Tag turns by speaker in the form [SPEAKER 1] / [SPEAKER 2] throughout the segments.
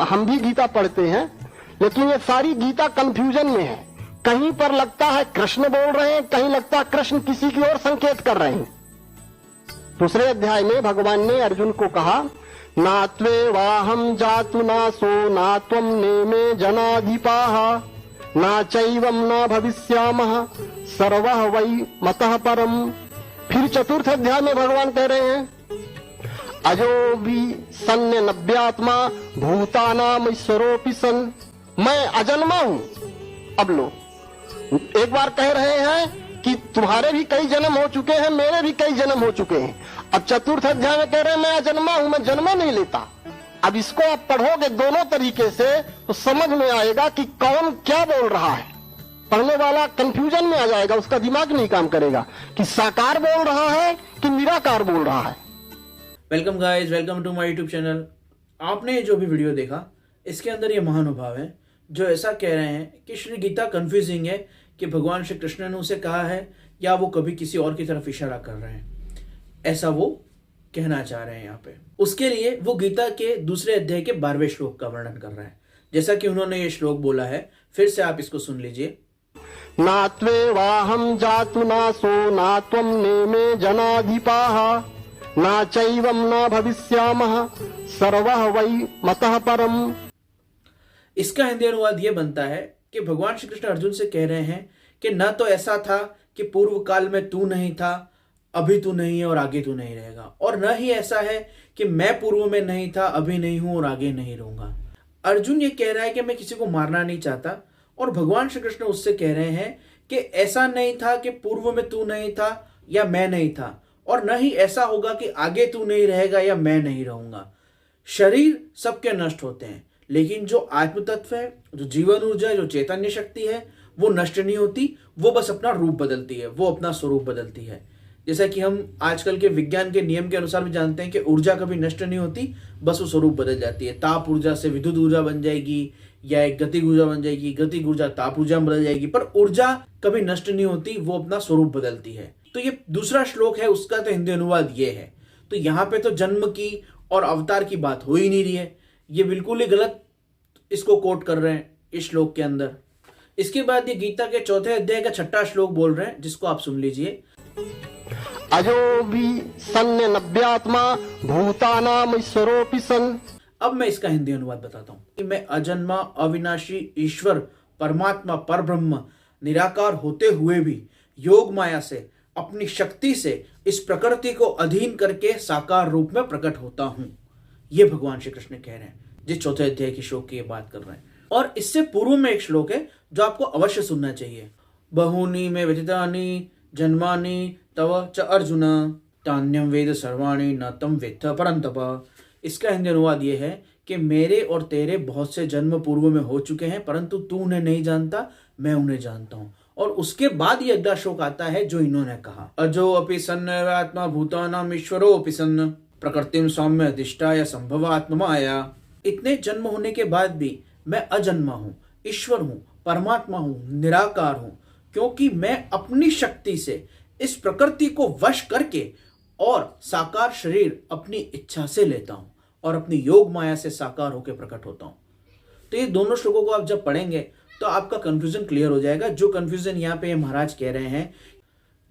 [SPEAKER 1] हम भी गीता पढ़ते हैं, लेकिन ये सारी गीता कंफ्यूजन में है। कहीं पर लगता है कृष्ण बोल रहे हैं, कहीं लगता है कृष्ण किसी की ओर संकेत कर रहे हैं। दूसरे अध्याय में भगवान ने अर्जुन को कहा, नात्वे वाहम जातु नासो नात्वम नेमे जनाधिपाः ना चैवम ना भविष्यामः सर्वः वै मतः परम। फिर चतुर्थ अध्याय में भगवान कह रहे हैं, अजो भी सन्य नव्यात्मा भूतानाम ईश्वरोपि सन। मैं अजन्मा हूं। अब लो, एक बार कह रहे हैं कि तुम्हारे भी कई जन्म हो चुके हैं, मेरे भी कई जन्म हो चुके हैं। अब चतुर्थ अध्याय में कह रहे हैं मैं अजन्मा हूं, मैं जन्म नहीं लेता। अब इसको आप पढ़ोगे दोनों तरीके से तो समझ में आएगा कि कौन क्या बोल रहा है। पढ़ने वाला कंफ्यूजन में आ जाएगा, उसका दिमाग नहीं काम करेगा कि साकार बोल रहा है कि निराकार बोल रहा है।
[SPEAKER 2] Welcome guys, welcome to my YouTube channel. आपने जो भी वीडियो देखा, इसके अंदर ये महानुभाव है जो ऐसा कह रहे हैं कि श्री गीता कंफ्यूजिंग है कि भगवान श्री कृष्ण ने उसे कहा है या वो कभी किसी और की तरफ इशारा कर रहे हैं, ऐसा वो कहना चाह रहे हैं यहाँ पे। उसके लिए वो गीता के दूसरे अध्याय के 12वें श्लोक का वर्णन कर रहा है। जैसा कि उन्होंने ये श्लोक बोला है, फिर से आप इसको सुन लीजिए।
[SPEAKER 1] नात्वे वाहम जातु नासो नात्वम नेमे जनाधिपाः ना चैवम ना भविष्यामः सर्वः वै मतः परम।
[SPEAKER 2] इसका हिंदी अनुवाद ये बनता है कि भगवान श्री कृष्ण अर्जुन से कह रहे हैं कि न तो ऐसा था कि पूर्व काल में तू नहीं था, अभी तू नहीं है और आगे तू नहीं रहेगा, और न ही ऐसा है कि मैं पूर्व में नहीं था, अभी नहीं हूं और आगे नहीं रहूंगा। अर्जुन ये कह रहा है कि मैं किसी को मारना नहीं चाहता, और भगवान श्री कृष्ण उससे कह रहे हैं कि ऐसा नहीं था कि पूर्व में तू नहीं था या मैं नहीं था, और न ही ऐसा होगा कि आगे तू नहीं रहेगा या मैं नहीं रहूंगा। शरीर सबके नष्ट होते हैं, लेकिन जो आत्म तत्व है, जो जीवन ऊर्जा है, जो चैतन्य शक्ति है, वो नष्ट नहीं होती। वो बस अपना रूप बदलती है, वो अपना स्वरूप बदलती है। जैसा कि हम आजकल के विज्ञान के नियम के अनुसार भी जानते हैं कि ऊर्जा कभी नष्ट नहीं होती, बस वो स्वरूप बदल जाती है। ताप ऊर्जा से विद्युत ऊर्जा बन जाएगी, या एक गतिक ऊर्जा बन जाएगी, गतिक ऊर्जा ताप ऊर्जा में बदल जाएगी, पर ऊर्जा कभी नष्ट नहीं होती, वो अपना स्वरूप बदलती है। तो ये दूसरा श्लोक है, उसका तो हिंदी अनुवाद ये है। तो यहाँ पे तो जन्म की और अवतार की बात हो ही नहीं रही है, ये बिल्कुल ही गलत इसको कोट कर रहे हैं इस श्लोक के अंदर। इसके बाद ये गीता के चौथे अध्याय का 6वां श्लोक बोल रहे हैं, जिसको आप सुन लीजिए।
[SPEAKER 1] अजो भी सन्य नव्यात्मा भूतानाम ईश्वरोपि सन।
[SPEAKER 2] अब मैं इसका हिंदी अनुवाद बताता हूं कि मैं अजन्मा, अविनाशी ईश्वर, परमात्मा, परब्रह्म, निराकार होते हुए भी योग माया से, अपनी शक्ति से इस प्रकृति को अधीन करके साकार रूप में प्रकट होता हूं। ये भगवान श्री कृष्ण कह रहे हैं, जिस चौथे अध्याय की श्लोक की बात कर रहे हैं। और इससे पूर्व में एक श्लोक है जो आपको अवश्य सुनना चाहिए। बहूनि में व्यतीतानि जन्मानि तव च अर्जुन तान्यम वेद सर्वाणि न तम वेत्थ परंतप। इसका हिंदी अनुवाद ये है कि मेरे और तेरे बहुत से जन्म पूर्व में हो चुके हैं, परंतु तू उन्हें नहीं जानता, मैं उन्हें जानता हूं। और उसके बाद ये अगला श्लोक आता है जो इन्होंने कहा, अजो अपि सन्नवात्मा भूतानाम ईश्वरो अपि सन्न प्रकृतिम सौम्य अधिष्ठाय संभवात्ममाया। इतने जन्म होने के बाद भी मैं अजन्मा हूं, ईश्वर हूं, परमात्मा हूं, निराकार हूं, क्योंकि मैं अपनी शक्ति से इस प्रकृति को वश करके और साकार शरीर अपनी इच्छा से लेता हूं और अपनी योग माया से साकार होकर प्रकट होता हूं। तो ये दोनों श्लोकों को आप जब पढ़ेंगे तो आपका कंफ्यूजन क्लियर हो जाएगा। जो कंफ्यूजन यहाँ पे ये महाराज कह रहे हैं,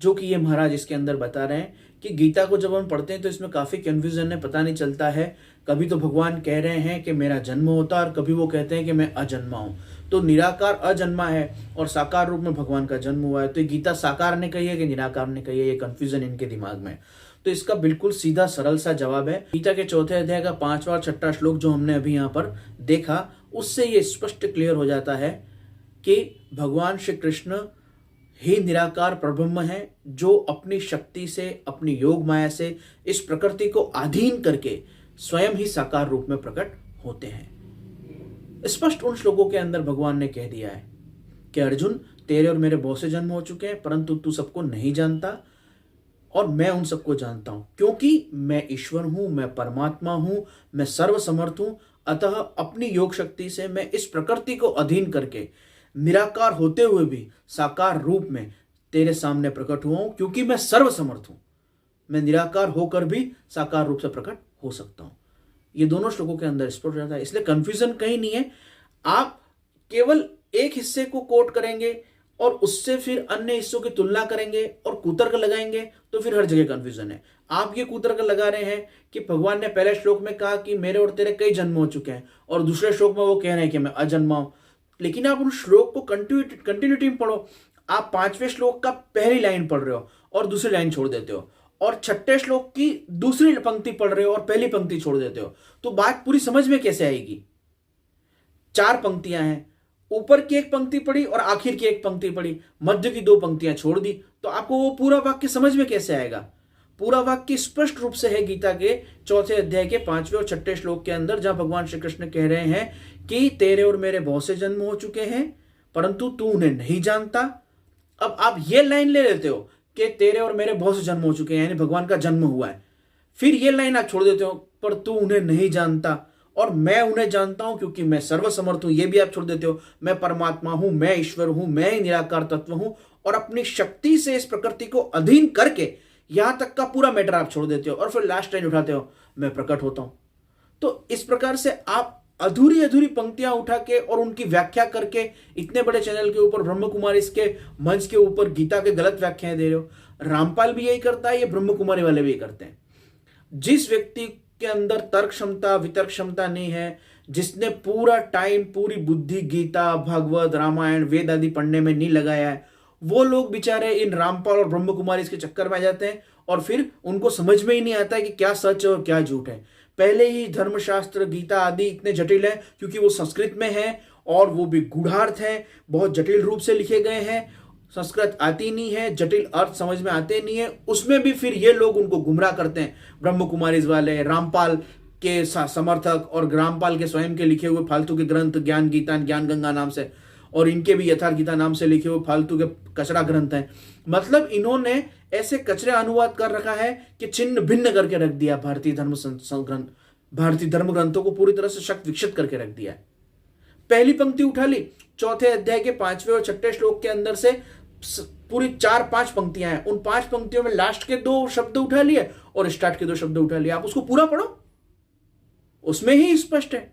[SPEAKER 2] जो कि ये महाराज इसके अंदर बता रहे हैं कि गीता को जब हम पढ़ते हैं तो इसमें काफी कंफ्यूजन है, पता नहीं चलता है। कभी तो भगवान कह रहे हैं कि मेरा जन्म होता है और कभी वो कहते हैं कि मैं अजन्मा हूं। तो निराकार अजन्मा है और साकार रूप में भगवान का जन्म हुआ है। तो ये गीता साकार ने कही है कि निराकार ने कही है, ये कंफ्यूजन इनके दिमाग में। तो इसका बिल्कुल सीधा सरल सा जवाब है। गीता के चौथे अध्याय का 5वां और 6वां श्लोक जो हमने अभी यहाँ पर देखा, उससे ये स्पष्ट क्लियर हो जाता है कि भगवान श्री कृष्ण ही निराकार परब्रह्म है, जो अपनी शक्ति से, अपनी योग माया से इस प्रकृति को अधीन करके स्वयं ही साकार रूप में प्रकट होते हैं। स्पष्ट उन श्लोकों के अंदर भगवान ने कह दिया है कि अर्जुन, तेरे और मेरे बहुत से जन्म हो चुके हैं, परंतु तू सबको नहीं जानता और मैं उन सबको जानता हूं, क्योंकि मैं ईश्वर हूं, मैं परमात्मा हूं, मैं सर्वसमर्थ हूं। अतः अपनी योग शक्ति से मैं इस प्रकृति को अधीन करके निराकार होते हुए भी साकार रूप में तेरे सामने प्रकट हुआ हूं, क्योंकि मैं सर्वसमर्थ हूं। मैं निराकार होकर भी साकार रूप से प्रकट हो सकता हूं। ये दोनों श्लोकों के अंदर स्पष्ट हो जाता है। इसलिए कंफ्यूजन कहीं नहीं है। आप केवल एक हिस्से को कोट करेंगे और उससे फिर अन्य हिस्सों की तुलना करेंगे और कुतर्क लगाएंगे तो फिर हर जगह कंफ्यूजन है। आप ये कुतर्क लगा रहे हैं कि भगवान ने पहले श्लोक में कहा कि मेरे और तेरे कई जन्म हो चुके हैं, और दूसरे श्लोक में वो कह रहे हैं कि मैं अजन्मा हूं। लेकिन आप उन श्लोक को कंटिन्यूटी में पढ़ो। आप 5वें श्लोक का पहली लाइन पढ़ रहे हो और दूसरी लाइन छोड़ देते हो, और 6ठे श्लोक की दूसरी पंक्ति पढ़ रहे हो और पहली पंक्ति छोड़ देते हो, तो बात पूरी समझ में कैसे आएगी? 4 पंक्तियां हैं, ऊपर की एक पंक्ति पढ़ी और आखिर की एक पंक्ति पढ़ी, मध्य की 2 पंक्तियां छोड़ दी, तो आपको वो पूरा वाक्य समझ में कैसे आएगा? पूरा वाक्य स्पष्ट रूप से है गीता के 4थे अध्याय के 5वें और 6ठे श्लोक के अंदर, जहां भगवान श्री कृष्ण कह रहे हैं कि तेरे और मेरे बहुत से जन्म हो चुके हैं परंतु तू उन्हें नहीं जानता। अब आप ये लाइन ले लेते हो कि तेरे और मेरे बहुत से जन्म हो चुके हैं, यानी भगवान का जन्म हुआ है, फिर ये लाइन आप छोड़ देते हो, पर तू उन्हें नहीं जानता और मैं उन्हें जानता हूं क्योंकि मैं सर्वसमर्थ हूं, ये भी आप छोड़ देते हो। मैं परमात्मा हूं, मैं ईश्वर हूं, मैं ही निराकार तत्व हूं, और अपनी शक्ति से इस प्रकृति को अधीन करके यहां तक का पूरा मैटर आप छोड़ देते हो और फिर लास्ट लाइन उठाते हो, मैं प्रकट होता हूं। तो इस प्रकार से आप अधूरी अधूरी पंक्तियां उठा के और उनकी व्याख्या करके इतने बड़े चैनल के ऊपर, ब्रह्म कुमारी इसके मंच के ऊपर गीता के गलत व्याख्याएं दे रहे हो। रामपाल भी यही करता है, ये ब्रह्म कुमारी वाले भी करते हैं। जिस व्यक्ति के अंदर तर्क क्षमता, वितर्क क्षमता नहीं है, जिसने पूरा टाइम, पूरी बुद्धि गीता, भागवत, रामायण, वेद आदि पढ़ने में नहीं लगाया है, वो लोग बेचारे इन रामपाल और ब्रह्म कुमारी इसके चक्कर में आ जाते हैं और फिर उनको समझ में ही नहीं आता है कि क्या सच है और क्या झूठ है। पहले ही धर्मशास्त्र, गीता आदि इतने जटिल है क्योंकि वो संस्कृत में है और वो भी गूढ़ार्थ है, बहुत जटिल रूप से लिखे गए हैं, संस्कृत आती नहीं है, जटिल अर्थ समझ में आते नहीं है, उसमें भी फिर ये लोग उनको गुमराह करते हैं। ब्रह्म कुमारी वाले, रामपाल के समर्थक और रामपाल के स्वयं के लिखे हुए फालतू के ग्रंथ, ज्ञान गीता, ज्ञान गंगा नाम से, और इनके भी यथार्थ गीता नाम से लिखे हुए फालतू के कचरा ग्रंथ हैं। मतलब इन्होंने ऐसे कचरे अनुवाद कर रखा है कि छिन्न भिन्न करके रख दिया भारतीय धर्म ग्रंथों को, पूरी तरह से शक्त विक्षित करके रख दिया है। पहली पंक्ति उठा ली, 4थे अध्याय के 5वें और 6ठे श्लोक के अंदर से पूरी 4-5 पंक्तियां हैं, उन 5 पंक्तियों में लास्ट के 2 शब्द उठा लिए और स्टार्ट के 2 शब्द उठा लिए। आप उसको पूरा पढ़ो, उसमें ही स्पष्ट है।